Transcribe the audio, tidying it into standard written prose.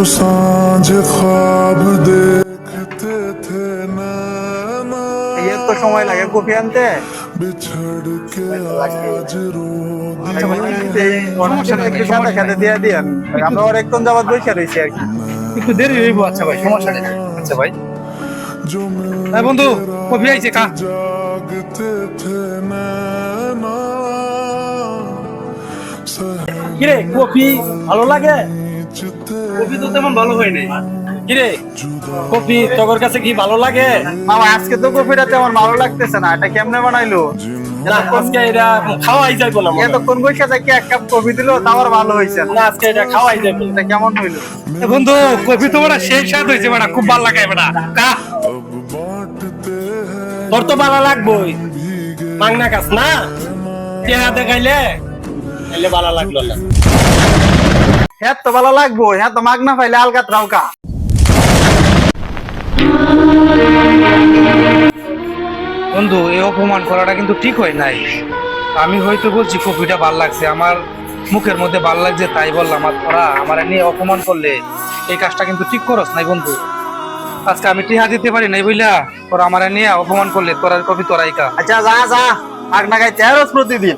सांझ ख्वाब देखते थे नैना ये तो সময় লাগে কফি আনতে बिछड़ के आज रो আচ্ছা ভাই একটু সাদা সাদা দিয়ে দিয়েন আমরা অনেকক্ষণ যাবত বসে রয়েছি আর কি একটু দেরি হইব। আচ্ছা ভাই, সমস্যা নেই। আচ্ছা ভাই, जो হ্যাঁ বন্ধু, কফি আইছে কা। जागते थे नैना কিরে কফি ভালো লাগে? सहजते কফি তো তেমন ভালো হয় নাই। কিরে কফি তোর কাছে কি ভালো লাগে? মামা আজকে তো কফিটা তেমন ভালো লাগতেছে না, এটা কেমনে বানাইলো? না আজকে এটা খাওয়াই যাইবো না মনে হয়। এতক্ষণ বসে থেকে এক কাপ কফি দিলো তাও আর ভালো হয়েছে না। না আজকে এটা খাওয়াই যাইবো না। এটা কেমন হইলো? এ বন্ধু, কফি তো বড় সেই স্বাদ হইছে, বড় খুব ভালো লাগে বড় কা। अब बांटते हैं তোর তো ভালো লাগবই, মাংনা কাছ না পেয়া দেখাইলে এলে ভালো লাগলো না। হ্যাঁ তো ভালো লাগবো, হ্যাঁ তো মাগনা পাইলে আলগাত রাউকা। বন্ধু, এই অপমান করাটা কিন্তু ঠিক হয় নাই। আমি হয়তো বলছি কফিটা ভাল লাগছে, আমার মুখের মধ্যে ভাল লাগছে তাই বললাম, আর তোরা আমার নিয়ে অপমান করলে এই কাজটা কিন্তু ঠিক করস নাই বন্ধু। আজকে আমি টিহা দিতে পারি নাই বুঝলা, তোরা আমার নিয়ে অপমান করলে তোরা কফি তোরাই কা। আচ্ছা যা যা, মাগনা খাইতে আর প্রতিদিন।